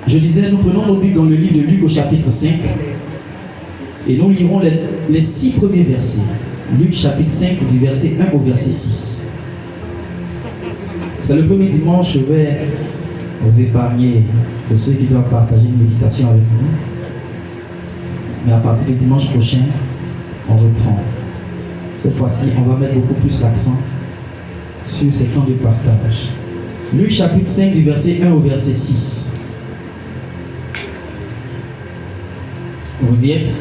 Je disais, nous prenons nos Bibles dans le livre de Luc au chapitre 5 et nous lirons les 6 premiers versets. Luc chapitre 5 du verset 1 au verset 6. C'est le premier dimanche, je vais vous épargner de ceux qui doivent partager une méditation avec nous. Mais à partir du dimanche prochain, on reprend. Cette fois-ci, on va mettre beaucoup plus l'accent sur ces temps de partage. Luc chapitre 5 du verset 1 au verset 6. Vous y êtes?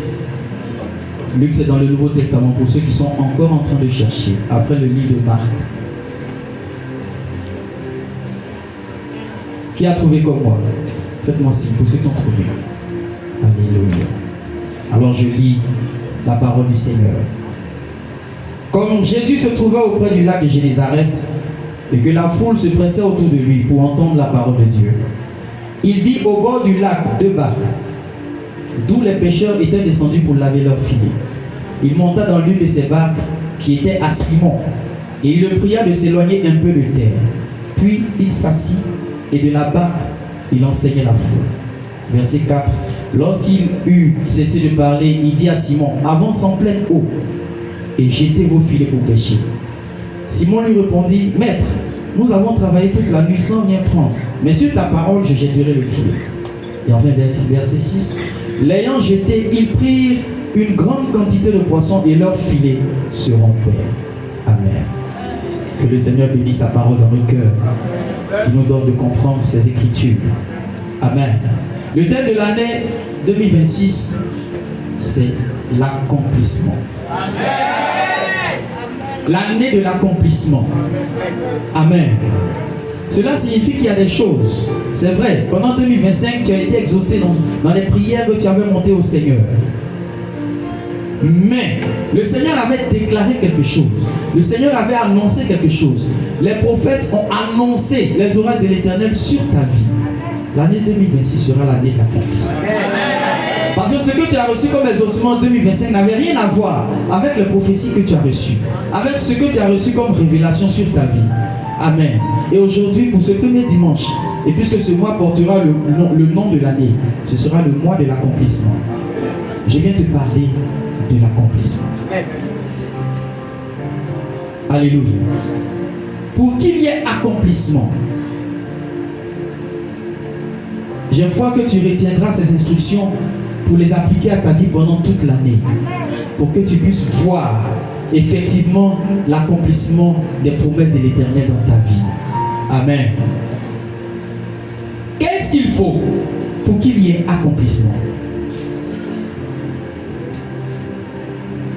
Luc, c'est dans le Nouveau Testament pour ceux qui sont encore en train de chercher, après le livre de Marc. Qui a trouvé comme moi? Faites-moi signe pour ceux qui ont trouvé. Alléluia. Alors je lis la parole du Seigneur. Comme Jésus se trouvait auprès du lac de Génézareth et que la foule se pressait autour de lui pour entendre la parole de Dieu, il vit au bord du lac 2 barques, d'où les pêcheurs étaient descendus pour laver leurs filets. Il monta dans l'une de ces barques qui était à Simon et il le pria de s'éloigner un peu de terre. Puis il s'assit et de la barque il enseignait la foule. Verset 4. Lorsqu'il eut cessé de parler, il dit à Simon, avance en pleine eau et jetez vos filets pour pêcher. Simon lui répondit, Maître, nous avons travaillé toute la nuit sans rien prendre, mais sur ta parole je jetterai le filet. Et enfin verset 6. L'ayant jeté, ils prirent une grande quantité de poissons et leurs filets se rompèrent. Amen. Que le Seigneur bénisse sa parole dans nos cœurs, qui nous donne de comprendre ses écritures. Amen. Le thème de l'année 2026, c'est l'accomplissement. L'année de l'accomplissement. Amen. Cela signifie qu'il y a des choses. C'est vrai, pendant 2025, tu as été exaucé dans les prières que tu avais montées au Seigneur. Mais le Seigneur avait déclaré quelque chose. Le Seigneur avait annoncé quelque chose. Les prophètes ont annoncé les oracles de l'Éternel sur ta vie. L'année 2026 sera l'année de l'accomplissement. Parce que ce que tu as reçu comme exaucement en 2025 n'avait rien à voir avec les prophéties que tu as reçues, avec ce que tu as reçu comme révélation sur ta vie. Amen. Et aujourd'hui, pour ce premier dimanche, et puisque ce mois portera le nom de l'année, ce sera le mois de l'accomplissement. Je viens te parler de l'accomplissement. Alléluia. Pour qu'il y ait accomplissement, je vois que tu retiendras ces instructions pour les appliquer à ta vie pendant toute l'année, pour que tu puisses voir effectivement l'accomplissement des promesses de l'Éternel dans ta vie. Amen. Qu'est-ce qu'il faut pour qu'il y ait accomplissement?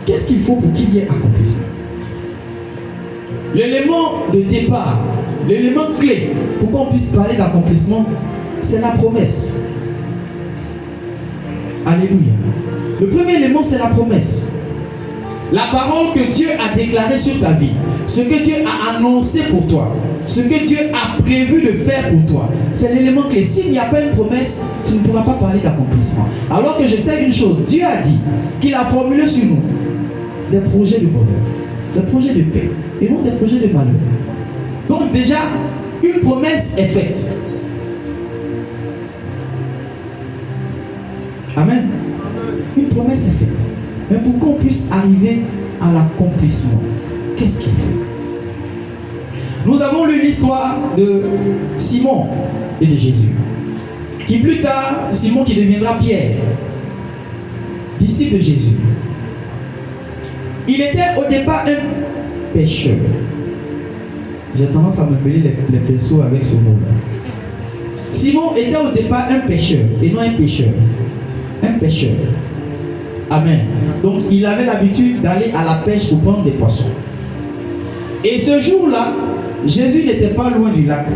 Qu'est-ce qu'il faut pour qu'il y ait accomplissement? L'élément de départ, l'élément clé pour qu'on puisse parler d'accomplissement, c'est la promesse. Alléluia. Le premier élément, c'est la promesse. La parole que Dieu a déclarée sur ta vie, ce que Dieu a annoncé pour toi, ce que Dieu a prévu de faire pour toi, c'est l'élément clé. S'il n'y a pas une promesse, tu ne pourras pas parler d'accomplissement. Alors que je sais une chose, Dieu a dit qu'il a formulé sur nous des projets de bonheur, des projets de paix et non des projets de malheur. Donc déjà, une promesse est faite. Amen. Une promesse est faite. Mais pour qu'on puisse arriver à l'accomplissement, qu'est-ce qu'il faut? Nous avons lu l'histoire de Simon et de Jésus. Qui plus tard, Simon qui deviendra Pierre, disciple de Jésus. Il était au départ un pécheur. J'ai tendance à me mêler les pinceaux avec ce mot-là. Simon était au départ un pécheur et non un pécheur. Un pêcheur. Amen. Donc il avait l'habitude d'aller à la pêche pour prendre des poissons. Et ce jour-là, Jésus n'était pas loin du lac.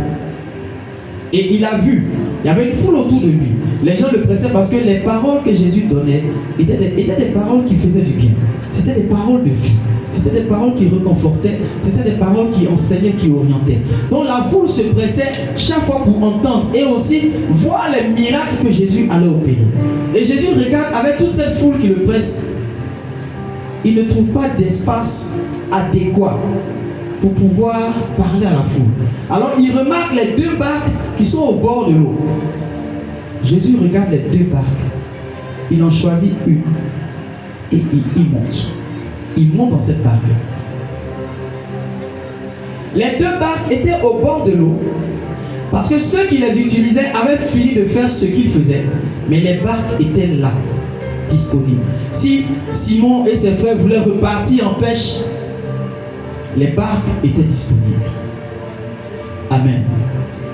Et il a vu, il y avait une foule autour de lui. Les gens le pressaient parce que les paroles que Jésus donnait étaient des paroles qui faisaient du bien. C'était des paroles de vie. C'était des paroles qui réconfortaient. C'était des paroles qui enseignaient, qui orientaient. Donc la foule se pressait chaque fois pour entendre et aussi voir les miracles que Jésus allait opérer. Et Jésus regarde avec toute cette foule qui le presse. Il ne trouve pas d'espace adéquat pour pouvoir parler à la foule. Alors il remarque les 2 barques qui sont au bord de l'eau. Jésus regarde les deux barques. Il en choisit une et il monte. Il monte dans cette barque. Les deux barques étaient au bord de l'eau parce que ceux qui les utilisaient avaient fini de faire ce qu'ils faisaient, mais les barques étaient là, disponibles. Si Simon et ses frères voulaient repartir en pêche, les barques étaient disponibles. Amen.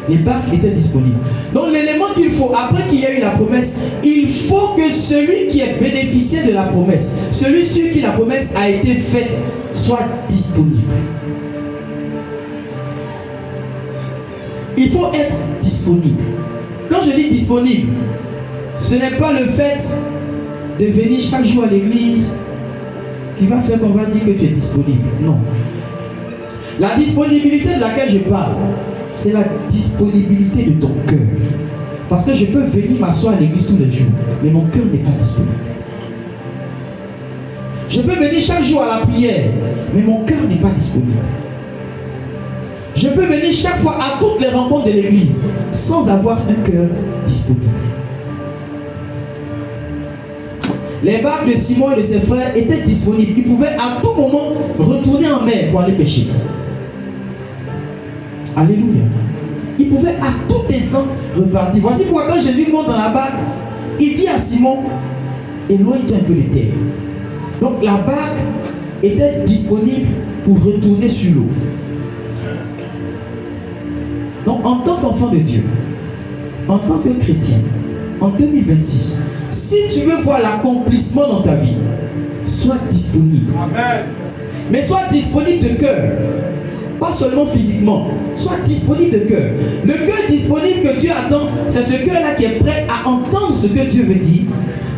Les barques étaient disponibles. Donc l'élément qu'il faut, après qu'il y ait eu la promesse, il faut que celui qui est bénéficiaire de la promesse, celui sur qui la promesse a été faite, soit disponible. Il faut être disponible. Quand je dis disponible, ce n'est pas le fait de venir chaque jour à l'église qui va faire qu'on va dire que tu es disponible. Non. La disponibilité de laquelle je parle, c'est la disponibilité de ton cœur. Parce que je peux venir m'asseoir à l'église tous les jours, mais mon cœur n'est pas disponible. Je peux venir chaque jour à la prière, mais mon cœur n'est pas disponible. Je peux venir chaque fois à toutes les rencontres de l'église sans avoir un cœur disponible. Les barques de Simon et de ses frères étaient disponibles. Ils pouvaient à tout moment retourner en mer pour aller pêcher. Alléluia. Ils pouvaient à tout instant repartir. Voici pourquoi quand Jésus monte dans la barque, il dit à Simon, éloigne-toi un peu de terre. Donc la barque était disponible pour retourner sur l'eau. Donc en tant qu'enfant de Dieu, en tant que chrétien, en 2026, si tu veux voir l'accomplissement dans ta vie, sois disponible. Amen. Mais sois disponible de cœur. Pas seulement physiquement, sois disponible de cœur. Le cœur disponible que Dieu attend, c'est ce cœur-là qui est prêt à entendre ce que Dieu veut dire,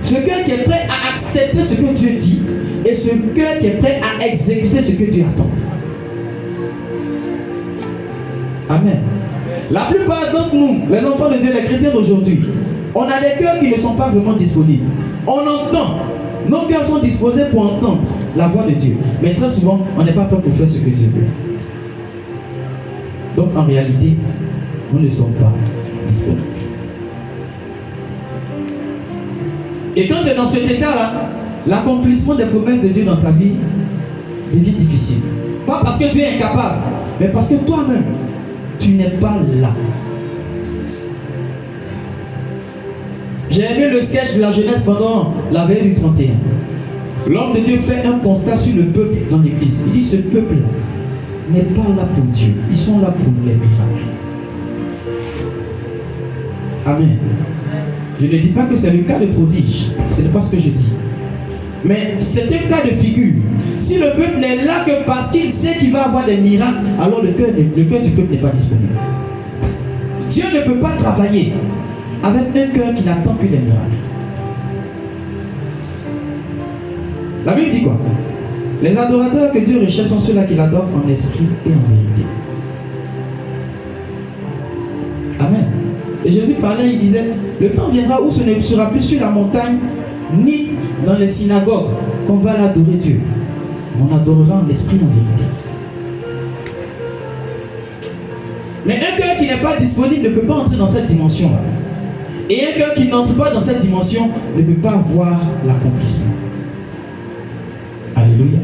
ce cœur qui est prêt à accepter ce que Dieu dit, et ce cœur qui est prêt à exécuter ce que Dieu attend. Amen. La plupart d'entre nous, les enfants de Dieu, les chrétiens d'aujourd'hui, on a des cœurs qui ne sont pas vraiment disponibles. On entend, nos cœurs sont disposés pour entendre la voix de Dieu, mais très souvent, on n'est pas prêt pour faire ce que Dieu veut. Donc en réalité, nous ne sommes pas disponibles. Et quand tu es dans cet état-là, l'accomplissement des promesses de Dieu dans ta vie devient difficile. Pas parce que tu es incapable, mais parce que toi-même, tu n'es pas là. J'ai aimé le sketch de la jeunesse pendant la veille du 31. L'homme de Dieu fait un constat sur le peuple dans l'église. Il dit, ce peuple-là n'est pas là pour Dieu. Ils sont là pour les miracles. Amen. Je ne dis pas que c'est le cas de prodige. Ce n'est pas ce que je dis. Mais c'est un cas de figure. Si le peuple n'est là que parce qu'il sait qu'il va avoir des miracles, alors le cœur du peuple n'est pas disponible. Dieu ne peut pas travailler avec un cœur qui n'attend que des miracles. La Bible dit quoi? Les adorateurs que Dieu recherche sont ceux-là qui l'adorent en esprit et en vérité. Amen. Et Jésus parlait, il disait, le temps viendra où ce ne sera plus sur la montagne, ni dans les synagogues, qu'on va l'adorer Dieu. On adorera en esprit et en vérité. Mais un cœur qui n'est pas disponible ne peut pas entrer dans cette dimension-là. Et un cœur qui n'entre pas dans cette dimension ne peut pas voir l'accomplissement. Alléluia.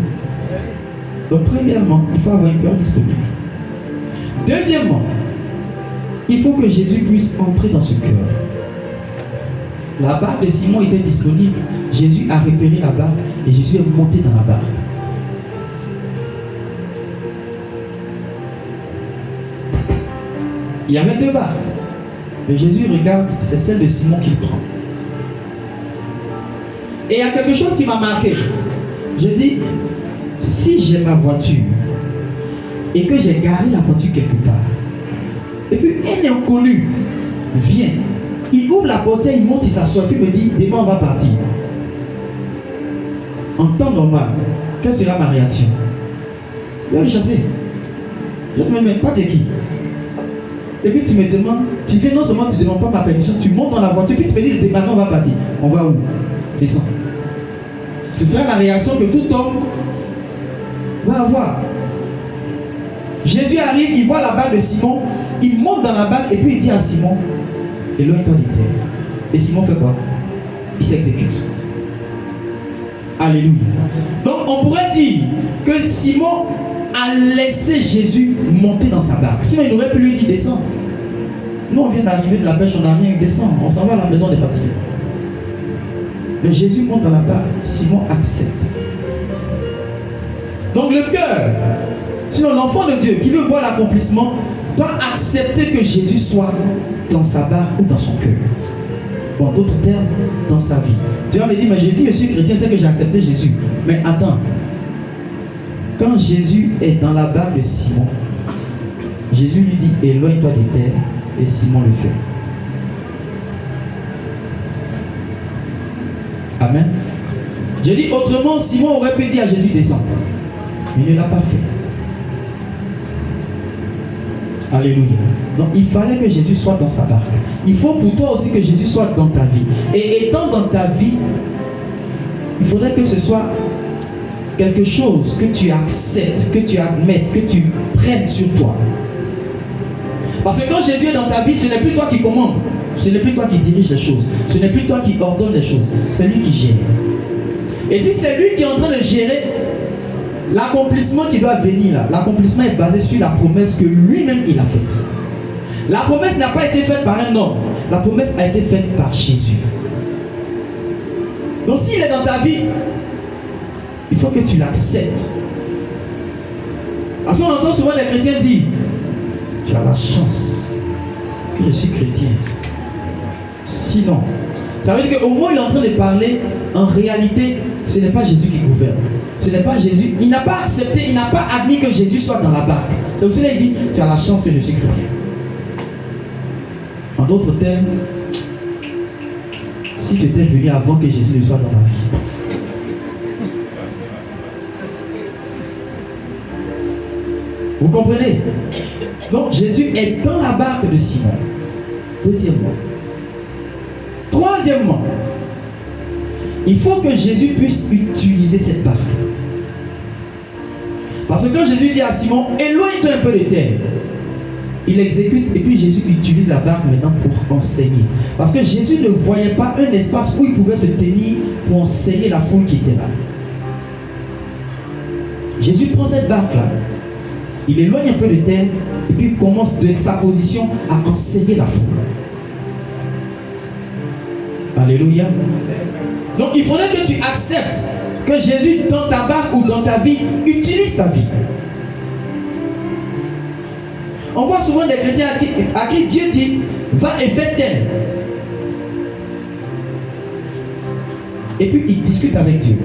Donc premièrement, il faut avoir un cœur disponible. Deuxièmement, il faut que Jésus puisse entrer dans ce cœur. La barque de Simon était disponible. Jésus a repéré la barque et Jésus est monté dans la barque. Il y avait deux barques. Mais Jésus regarde, c'est celle de Simon qu'il prend. Et il y a quelque chose qui m'a marqué. Je dis, si j'ai ma voiture et que j'ai garé la voiture quelque part, et puis un inconnu vient, il ouvre la portière, il monte, il s'assoit, puis il me dit, demain on va partir. En temps normal, quelle sera ma réaction? Je vais le chasser. Je ne me mets pas de qui. Et puis tu me demandes, tu fais non seulement tu ne demandes pas ma permission, tu montes dans la voiture, puis tu me dis, démarrer, on va partir. On va où? Descends. Ce sera la réaction que tout homme va avoir. Jésus arrive, il voit la barque de Simon, il monte dans la barque et puis il dit à Simon, éloigne-toi des terres. Et Simon fait quoi? Il s'exécute. Alléluia. Donc on pourrait dire que Simon a laissé Jésus monter dans sa barque. Sinon il aurait pu lui dire descends. Nous on vient d'arriver de la pêche, on n'a rien, descend. On s'en va à la maison des fatigués. Mais Jésus monte dans la barque, Simon accepte. Donc le cœur, sinon l'enfant de Dieu qui veut voir l'accomplissement, doit accepter que Jésus soit dans sa barque ou dans son cœur. Ou en d'autres termes, dans sa vie. Tu vas me dire, mais je dis, je suis chrétien, c'est que j'ai accepté Jésus. Mais attends, quand Jésus est dans la barque de Simon, Jésus lui dit, éloigne-toi des terres, et Simon le fait. Amen. Je dis autrement, Simon aurait pu dire à Jésus, descends. Mais il ne l'a pas fait. Alléluia. Donc il fallait que Jésus soit dans sa barque. Il faut pour toi aussi que Jésus soit dans ta vie. Et étant dans ta vie, il faudrait que ce soit quelque chose que tu acceptes, que tu admettes, que tu prennes sur toi. Parce que quand Jésus est dans ta vie, ce n'est plus toi qui commandes. Ce n'est plus toi qui dirige les choses. Ce n'est plus toi qui ordonne les choses. C'est lui qui gère. Et si c'est lui qui est en train de gérer, l'accomplissement qui doit venir là, l'accomplissement est basé sur la promesse que lui-même il a faite. La promesse n'a pas été faite par un homme. La promesse a été faite par Jésus. Donc s'il est dans ta vie, il faut que tu l'acceptes. Parce qu'on entend souvent les chrétiens dire, tu as la chance que je suis chrétien. Sinon, ça veut dire qu'au moins il est en train de parler, en réalité, ce n'est pas Jésus qui gouverne. Ce n'est pas Jésus. Il n'a pas accepté, il n'a pas admis que Jésus soit dans la barque. C'est pour cela qu'il dit, tu as la chance que je suis chrétien. En d'autres termes, si tu étais venu avant que Jésus ne soit dans ma vie. Vous comprenez? Donc Jésus est dans la barque de Simon. Deuxièmement. Troisièmement, il faut que Jésus puisse utiliser cette barque. Parce que quand Jésus dit à Simon, éloigne-toi un peu de terre, il exécute et puis Jésus utilise la barque maintenant pour enseigner. Parce que Jésus ne voyait pas un espace où il pouvait se tenir pour enseigner la foule qui était là. Jésus prend cette barque-là, il éloigne un peu de terre et puis commence de sa position à enseigner la foule. Alléluia. Donc il faudrait que tu acceptes que Jésus dans ta barque ou dans ta vie utilise ta vie. On voit souvent des chrétiens à qui Dieu dit va et fais tel. Et puis ils discutent avec Dieu.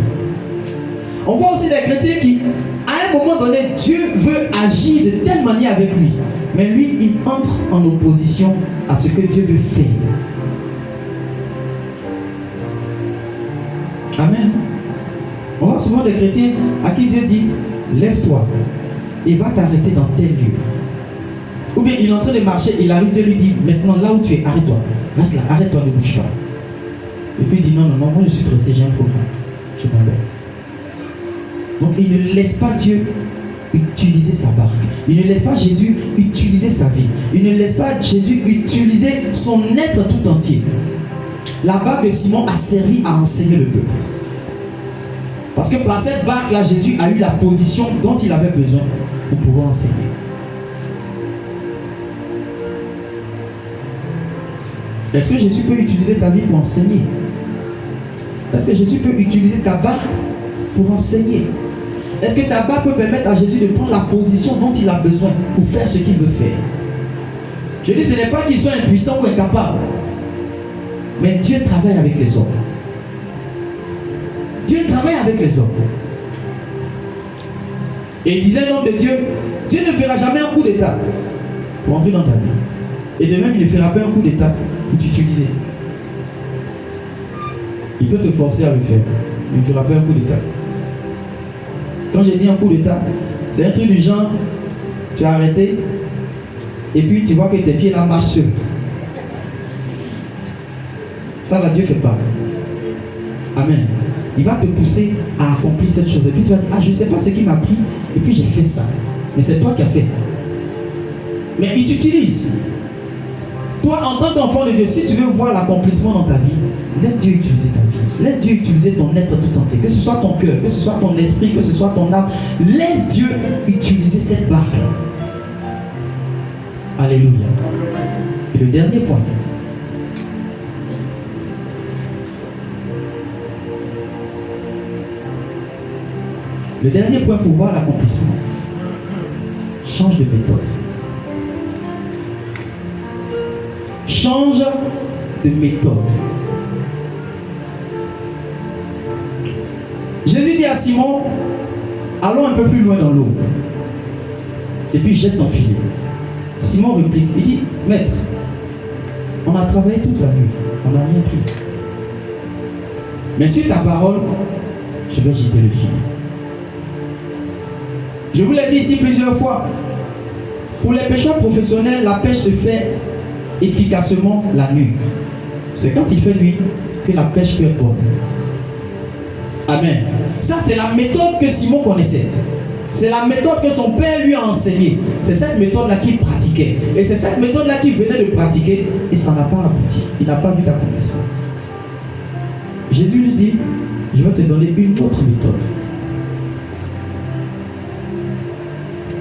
On voit aussi des chrétiens qui, à un moment donné, Dieu veut agir de telle manière avec lui. Mais lui, il entre en opposition à ce que Dieu veut faire. Amen. On voit souvent des chrétiens à qui Dieu dit lève-toi et va t'arrêter dans tel lieu. Ou bien il est en train de marcher, il arrive, Dieu lui dit maintenant là où tu es, arrête-toi. Reste là, arrête-toi, ne bouge pas. Et puis il dit non, moi je suis pressé, j'ai un programme. Je m'en vais. Donc il ne laisse pas Dieu utiliser sa barque. Il ne laisse pas Jésus utiliser sa vie. Il ne laisse pas Jésus utiliser son être tout entier. La barque de Simon a servi à enseigner le peuple. Parce que par cette barque-là, Jésus a eu la position dont il avait besoin pour pouvoir enseigner. Est-ce que Jésus peut utiliser ta vie pour enseigner? Est-ce que Jésus peut utiliser ta barque pour enseigner? Est-ce que ta barque peut permettre à Jésus de prendre la position dont il a besoin pour faire ce qu'il veut faire? Je dis, ce n'est pas qu'il soit impuissant ou incapable. Mais Dieu travaille avec les hommes. Dieu travaille avec les hommes. Et il disait l'homme de Dieu, Dieu ne fera jamais un coup d'état pour entrer dans ta vie. Et de même, il ne fera pas un coup d'état pour t'utiliser. Il peut te forcer à le faire. Il ne fera pas un coup d'état. Quand j'ai dit un coup d'état, c'est un truc du genre, tu as arrêté, et puis tu vois que tes pieds là marchent seuls. Ça là, Dieu ne fait pas. Amen. Il va te pousser à accomplir cette chose. Et puis tu vas dire, ah, je ne sais pas ce qui m'a pris, et puis j'ai fait ça. Mais c'est toi qui as fait. Mais il t'utilise. Toi, en tant qu'enfant de Dieu, si tu veux voir l'accomplissement dans ta vie, laisse Dieu utiliser ta vie. Laisse Dieu utiliser ton être tout entier. Que ce soit ton cœur, que ce soit ton esprit, que ce soit ton âme. Laisse Dieu utiliser cette barre. Alléluia. Et le dernier point. Le dernier point pour voir l'accomplissement. Change de méthode. Change de méthode. Jésus dit à Simon, allons un peu plus loin dans l'eau. Et puis jette ton filet. Simon réplique, il dit, maître, on a travaillé toute la nuit, on n'a rien pris. Mais sur ta parole, je vais jeter le filet. Je vous l'ai dit ici plusieurs fois. Pour les pêcheurs professionnels, la pêche se fait efficacement la nuit. C'est quand il fait nuit que la pêche peut être bonne. Amen. Ça, c'est la méthode que Simon connaissait. C'est la méthode que son père lui a enseignée. C'est cette méthode-là qu'il pratiquait. Et c'est cette méthode-là qu'il venait de pratiquer. Et ça n'a pas abouti. Il n'a pas vu l'accomplissement. Jésus lui dit, je vais te donner une autre méthode.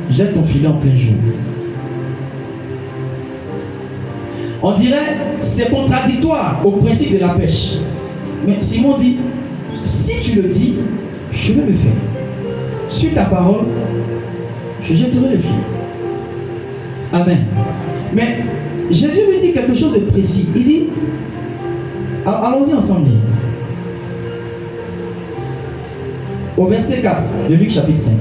Jette ton filet en plein jour. On dirait c'est contradictoire au principe de la pêche. Mais Simon dit, si tu le dis, je vais le faire. Sur ta parole, je jetterai le filet. Amen. Mais Jésus lui dit quelque chose de précis. Il dit, allons-y ensemble. Au verset 4 de Luc chapitre 5.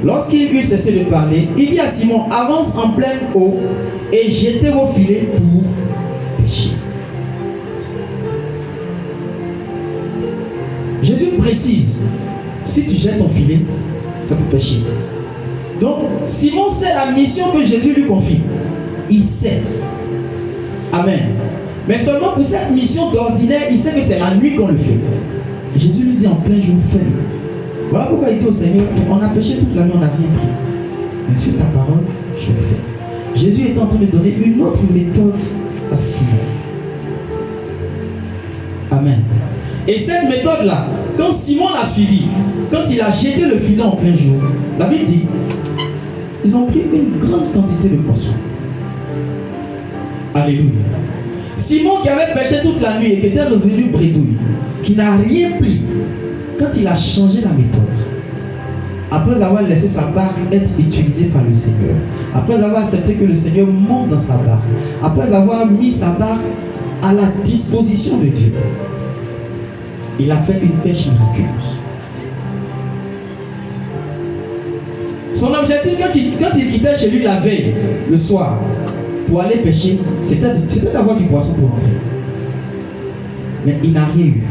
Lorsqu'il eut cessé de parler, il dit à Simon, avance en pleine eau et jetez vos filets pour pêcher. Jésus précise, si tu jettes ton filet, ça peut pêcher. Donc, Simon sait la mission que Jésus lui confie. Il sait. Amen. Mais seulement pour cette mission d'ordinaire, il sait que c'est la nuit qu'on le fait. Jésus lui dit en plein jour, fais-le. Voilà pourquoi il dit au Seigneur, on a péché toute la nuit, on n'a rien pris. Mais sur ta parole, je le fais. Jésus est en train de donner une autre méthode à Simon. Amen. Et cette méthode-là, quand Simon l'a suivi, quand il a jeté le filet en plein jour, la Bible dit, ils ont pris une grande quantité de poissons. Alléluia. Simon qui avait pêché toute la nuit et qui était revenu bredouille, qui n'a rien pris, quand il a changé la méthode, après avoir laissé sa barque être utilisée par le Seigneur, après avoir accepté que le Seigneur monte dans sa barque, après avoir mis sa barque à la disposition de Dieu, il a fait une pêche miraculeuse. Son objectif, quand il quittait chez lui la veille, le soir, pour aller pêcher, c'était d'avoir du poisson pour rentrer. Mais il n'a rien eu.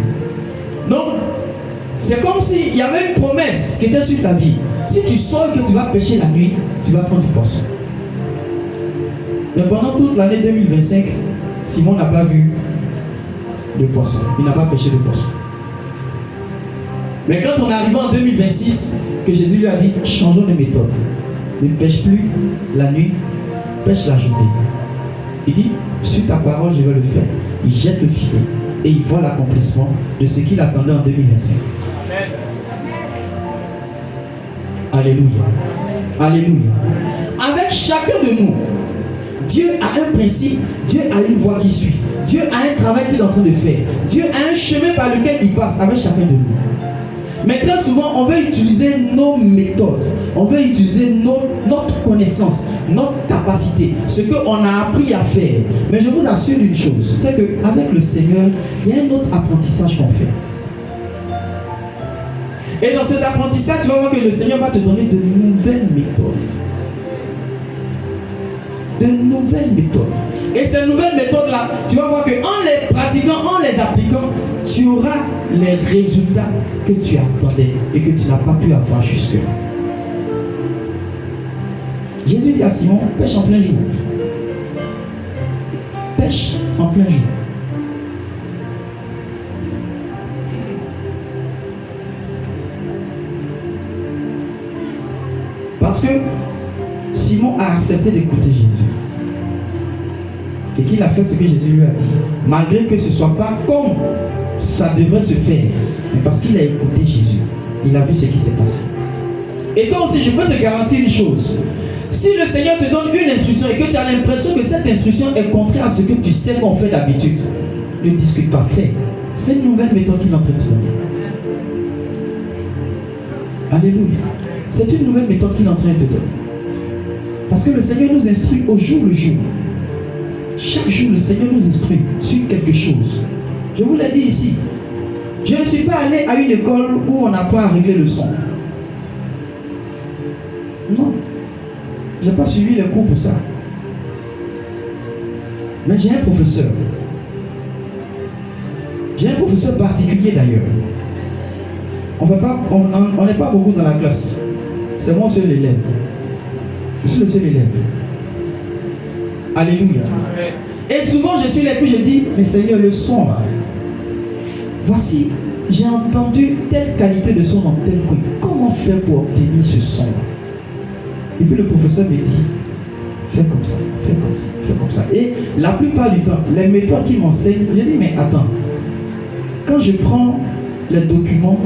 Donc, c'est comme s'il y avait une promesse qui était sur sa vie. Si tu sors que tu vas pêcher la nuit, tu vas prendre du poisson. Mais pendant toute l'année 2025, Simon n'a pas vu de poisson. Il n'a pas pêché de poisson. Mais quand on est arrivé en 2026, que Jésus lui a dit, changeons de méthode. Ne pêche plus la nuit, pêche la journée. Il dit, sur ta parole, je vais le faire. Il jette le filet et il voit l'accomplissement de ce qu'il attendait en 2025. Amen. Alléluia. Alléluia. Avec chacun de nous, Dieu a un principe, Dieu a une voie qui suit, Dieu a un travail qu'il est en train de faire, Dieu a un chemin par lequel il passe avec chacun de nous. Mais très souvent, on veut utiliser nos méthodes, on veut utiliser notre connaissance, notre capacité, ce qu'on a appris à faire. Mais je vous assure une chose, c'est qu'avec le Seigneur, il y a un autre apprentissage qu'on fait. Et dans cet apprentissage, tu vas voir que le Seigneur va te donner de nouvelles méthodes. De nouvelles méthodes. Et ces nouvelles méthodes-là, tu vas voir qu'en les pratiquant, en les appliquant, tu auras les résultats que tu attendais et que tu n'as pas pu avoir jusque-là. Jésus dit à Simon, pêche en plein jour. Pêche en plein jour. Parce que Simon a accepté d'écouter Jésus. et qu'il a fait ce que Jésus lui a dit, malgré que ce ne soit pas comme ça devrait se faire, mais parce qu'il a écouté Jésus, il a vu ce qui s'est passé. Et toi aussi, je peux te garantir une chose. Si le Seigneur te donne une instruction et que tu as l'impression que cette instruction est contraire à ce que tu sais qu'on fait d'habitude, ne discute pas, fais. C'est une nouvelle méthode qu'il est en train de te donner. Alléluia. C'est une nouvelle méthode qu'il est en train de te donner. Parce que le Seigneur nous instruit au jour le jour. Chaque jour, le Seigneur nous instruit sur quelque chose. Je vous l'ai dit ici. Je ne suis pas allé à une école où on apprend à régler le son. Non. Je n'ai pas suivi les cours pour ça. Mais j'ai un professeur. J'ai un professeur particulier d'ailleurs. On n'est pas beaucoup dans la classe. C'est moi seul élève. Je suis le seul élève. Alléluia. Et souvent je suis là et puis je dis, mais Seigneur, le son là. Voici, j'ai entendu telle qualité de son dans tel coin. Comment faire pour obtenir ce son là? Et puis le professeur me dit, fais comme ça, fais comme ça, fais comme ça. Et la plupart du temps, les méthodes qu'il m'enseigne, je dis, mais attends, quand je prends les documents,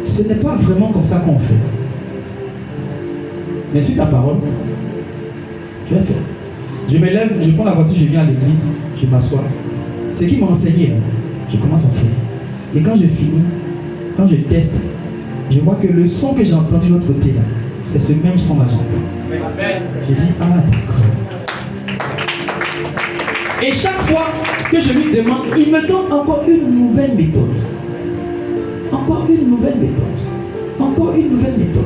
ce n'est pas vraiment comme ça qu'on fait. Mais sur ta parole, je vais faire. Je me lève, je prends la voiture, je viens à l'église, je m'assois. Ce qu'il m'a enseigné, je commence à faire. Et quand je finis, quand je teste, je vois que le son que j'ai entendu de l'autre côté là, c'est ce même son là j'entends. Je dis, ah d'accord. Et chaque fois que je lui demande, il me donne encore une nouvelle méthode. Encore une nouvelle méthode. Encore une nouvelle méthode.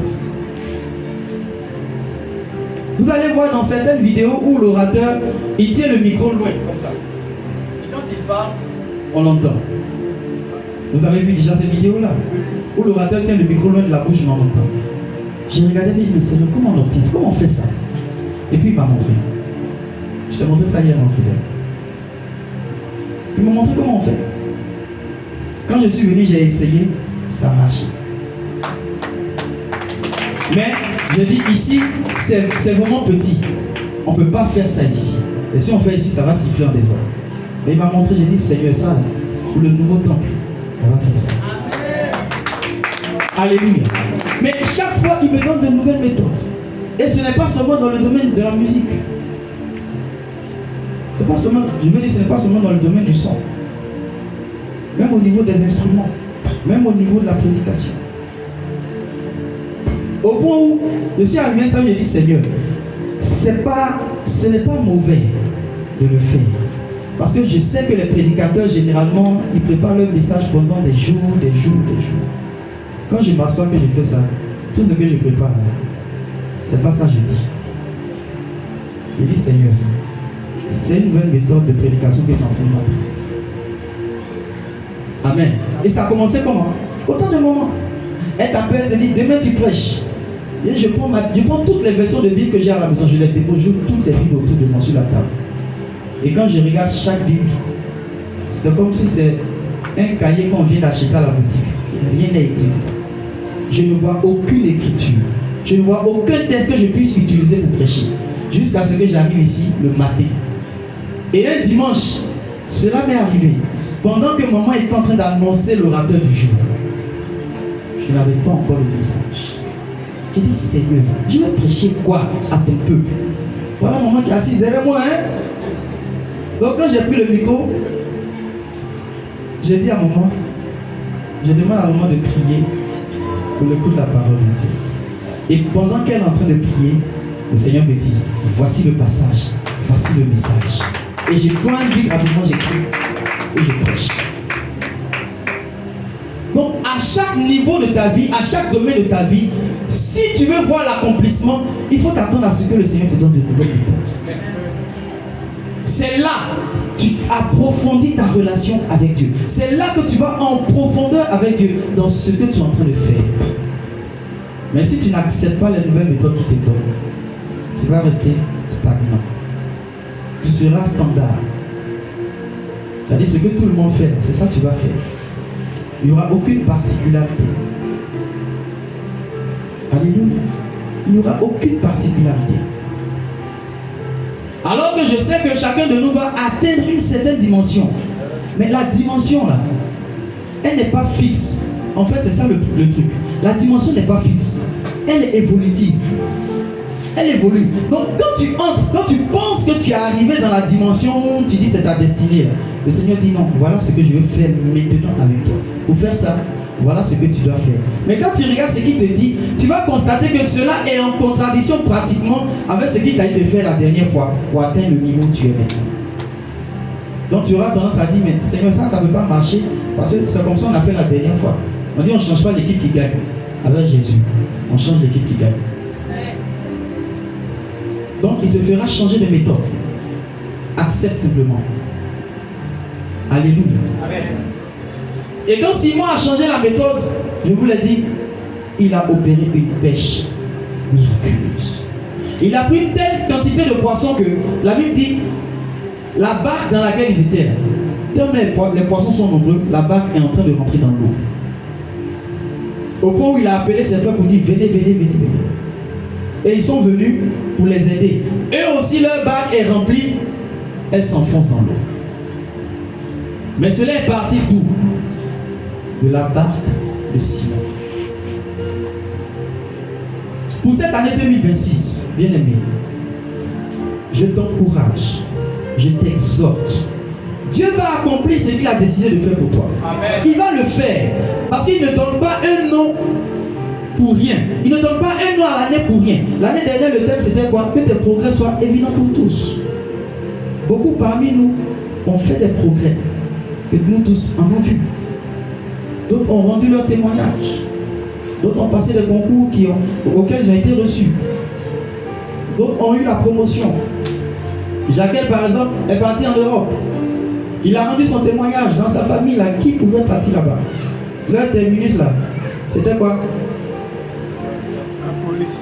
Vous allez voir dans certaines vidéos où l'orateur, il tient le micro loin, comme ça. Et quand il parle, on l'entend. Vous avez vu déjà ces vidéos-là, où l'orateur tient le micro loin de la bouche, mais on l'entend. J'ai regardé, mais Seigneur, comment on obtient, comment on fait ça? Et puis il m'a montré. Je t'ai montré ça hier, mon frère. Il m'a montré comment on fait. Quand je suis venu, j'ai essayé, ça a marché. Mais je dis ici, c'est vraiment petit. On ne peut pas faire ça ici. Et si on fait ici, ça va siffler en désordre. Mais il m'a montré, j'ai dit, Seigneur, ça là, pour le nouveau temple, on va faire ça. Alléluia. Mais chaque fois, il me donne de nouvelles méthodes. Et ce n'est pas seulement dans le domaine de la musique. C'est pas seulement, je veux dire, ce n'est pas seulement dans le domaine du son. Même au niveau des instruments. Même au niveau de la prédication. Au point où je suis arrivé à ça, je dis, Seigneur, ce n'est pas mauvais de le faire. Parce que je sais que les prédicateurs, généralement, ils préparent leur message pendant des jours, des jours, des jours. Quand je m'assois que je fais ça, tout ce que je prépare, c'est pas ça que je dis. Je dis, Seigneur, c'est une nouvelle méthode de prédication que tu es en train de montrer. Amen. Et ça a commencé comment? Autant de moments. Elle t'appelle, elle te dit, demain tu prêches. Et je prends toutes les versions de Bible que j'ai à la maison, je les dépose, j'ouvre toutes les Bibles autour de moi sur la table. Et quand je regarde chaque Bible, c'est comme si c'est un cahier qu'on vient d'acheter à la boutique. Rien n'est écrit. Je ne vois aucune écriture. Je ne vois aucun texte que je puisse utiliser pour prêcher. Jusqu'à ce que j'arrive ici le matin. Et un dimanche, cela m'est arrivé. Pendant que maman était en train d'annoncer l'orateur du jour, je n'avais pas encore le message. J'ai dit, Seigneur, je vais prêcher quoi à ton peuple? Voilà maman qui est assise derrière moi. Hein? Donc quand j'ai pris le micro, j'ai dit à maman, je demande à maman de prier pour l'écoute de la parole de Dieu. Et pendant qu'elle est en train de prier, le Seigneur me dit, voici le passage, voici le message. Et je prends un livre, rapidement j'écris et je prêche. Donc à chaque niveau de ta vie, à chaque domaine de ta vie, si tu veux voir l'accomplissement, il faut t'attendre à ce que le Seigneur te donne de nouvelles méthodes. C'est là que tu approfondis ta relation avec Dieu. C'est là que tu vas en profondeur avec Dieu dans ce que tu es en train de faire. Mais si tu n'acceptes pas les nouvelles méthodes qu'il te donne, tu vas rester stagnant. Tu seras standard. C'est-à-dire ce que tout le monde fait, c'est ça que tu vas faire. Il n'y aura aucune particularité. Alléluia. Il n'y aura aucune particularité. Alors que je sais que chacun de nous va atteindre une certaine dimension. Mais la dimension là, elle n'est pas fixe. En fait, c'est ça le truc. La dimension n'est pas fixe. Elle est évolutive. Elle évolue. Donc quand tu entres, quand tu penses que tu es arrivé dans la dimension, tu dis c'est ta destinée. Le Seigneur dit non, voilà ce que je veux faire maintenant avec toi. Pour faire ça, voilà ce que tu dois faire. Mais quand tu regardes ce qu'il te dit, tu vas constater que cela est en contradiction pratiquement avec ce qu'il t'a dit de faire la dernière fois pour atteindre le niveau où tu es maintenant. Donc tu auras tendance à dire, mais Seigneur, ça ne peut pas marcher parce que c'est comme ça qu'on a fait la dernière fois. On dit on ne change pas l'équipe qui gagne. Avec Jésus, on change l'équipe qui gagne. Donc il te fera changer de méthode. Accepte simplement. Alléluia. Amen. Et quand Simon a changé la méthode, je vous l'ai dit, il a opéré une pêche miraculeuse. Il a pris une telle quantité de poissons que la Bible dit, la barque dans laquelle ils étaient, tellement les poissons sont nombreux, la barque est en train de rentrer dans l'eau. Au point où il a appelé ses frères pour dire, venez, venez, venez, venez. Et ils sont venus pour les aider. Eux aussi, leur barque est remplie, elle s'enfonce dans l'eau. Mais cela est parti d'où? De la barque de Simon. Pour cette année 2026, bien aimé, je t'encourage, je t'exhorte. Dieu va accomplir ce qu'il a décidé de faire pour toi. Amen. Il va le faire. Parce qu'il ne donne pas un nom pour rien. Il ne donne pas un nom à l'année pour rien. L'année dernière, le thème c'était quoi? Que tes progrès soient évidents pour tous. Beaucoup parmi nous ont fait des progrès que nous tous on a vu. D'autres ont rendu leur témoignage. D'autres ont passé des concours auxquels ils ont été reçus. D'autres ont eu la promotion. Jacques, par exemple, est parti en Europe. Il a rendu son témoignage dans sa famille là. Qui pouvait partir là-bas? Leur terminus là, c'était quoi? La police.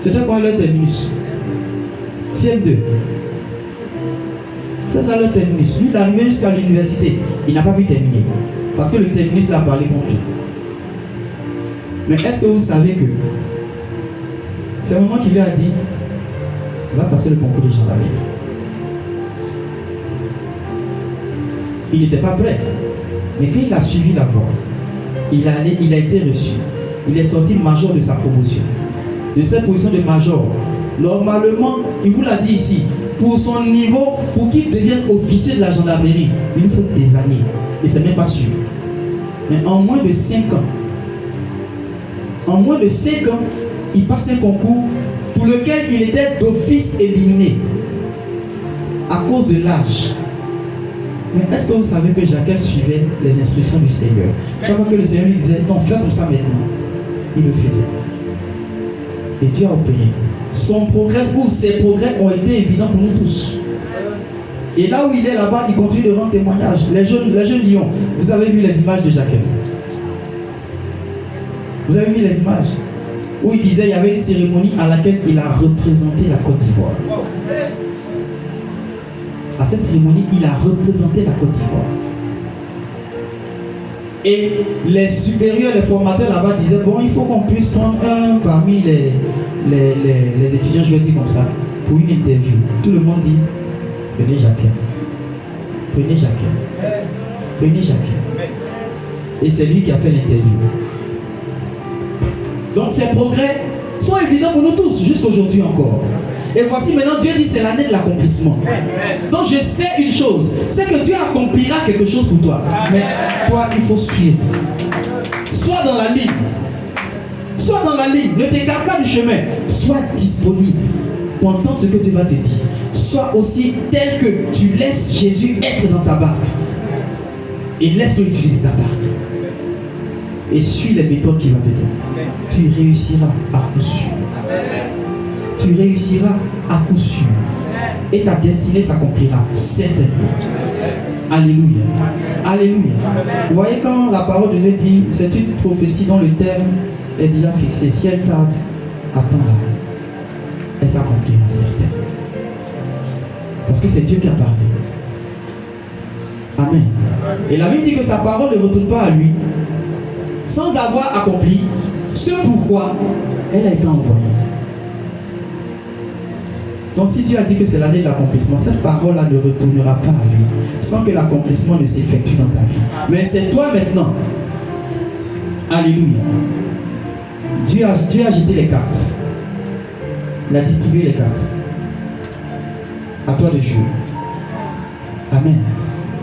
C'était quoi leur terminus? CM2. C'est ça leur terminus. Lui, il est arrivé jusqu'à l'université. Il n'a pas pu terminer. Parce que le terminus l'a parlé contre lui. Mais est-ce que vous savez que c'est le moment qu'il lui a dit, va passer le concours de gendarmerie. Il n'était pas prêt. Mais quand il a suivi la voie, il a été reçu. Il est sorti major de sa promotion. De cette position de major, normalement, il vous l'a dit ici, pour son niveau, pour qu'il devienne officier de la gendarmerie, il lui faut des années. Et ce n'est pas sûr. Mais en moins de 5 ans, il passe un concours pour lequel il était d'office éliminé à cause de l'âge. Mais est-ce que vous savez que Jacques suivait les instructions du Seigneur? Chaque fois que le Seigneur lui disait, non, fais comme ça maintenant, il le faisait. Et Dieu a opéré. Son progrès ou ses progrès ont été évidents pour nous tous. Et là où il est là-bas, il continue de rendre témoignage. Les jeunes lions, vous avez vu les images de Jacques? Vous avez vu les images? Où il disait qu'il y avait une cérémonie à laquelle il a représenté la Côte d'Ivoire. À cette cérémonie, il a représenté la Côte d'Ivoire. Et les supérieurs, les formateurs là-bas disaient, bon, il faut qu'on puisse prendre un parmi les étudiants, je vais dire comme ça, pour une interview. Tout le monde dit, prenez Jacques. Prenez Jacques. Prenez Jacques. Et c'est lui qui a fait l'interview. Donc ces progrès sont évidents pour nous tous, jusqu'aujourd'hui encore. Et voici maintenant, Dieu dit c'est l'année de l'accomplissement. Donc je sais une chose, c'est que Dieu accomplira quelque chose pour toi. Mais toi, il faut suivre. Sois dans la ligne. Sois dans la ligne. Ne t'égare pas du chemin. Sois disponible. Entends ce que Dieu va te dire. Sois aussi tel que tu laisses Jésus être dans ta barque. Et laisse-le utiliser ta barque. Et suis les méthodes qu'il va te donner. Tu réussiras à coup sûr. Tu réussiras à coup sûr. Et ta destinée s'accomplira certainement. Alléluia. Alléluia. Vous voyez quand la parole de Dieu dit, c'est une prophétie dont le terme est déjà fixé. Si elle tarde, attends-la. Elle s'accomplira certainement. Parce que c'est Dieu qui a parlé. Amen. Et la Bible dit que sa parole ne retourne pas à lui sans avoir accompli ce pourquoi elle a été envoyée. Donc si Dieu a dit que c'est l'année de l'accomplissement, cette parole-là ne retournera pas à lui sans que l'accomplissement ne s'effectue dans ta vie. Mais c'est toi maintenant. Alléluia. Dieu a jeté les cartes. Il a distribué les cartes. À toi de jouer. Amen.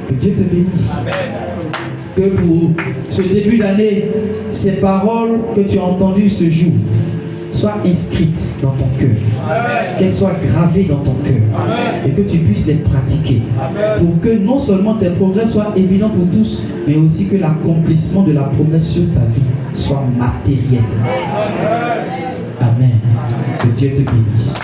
Que Dieu te bénisse. Amen. Que pour ce début d'année, ces paroles que tu as entendues ce jour soient inscrites dans ton cœur. Qu'elles soient gravées dans ton cœur. Et que tu puisses les pratiquer. Amen. Pour que non seulement tes progrès soient évidents pour tous, mais aussi que l'accomplissement de la promesse sur ta vie soit matériel. Amen. Que Dieu te bénisse.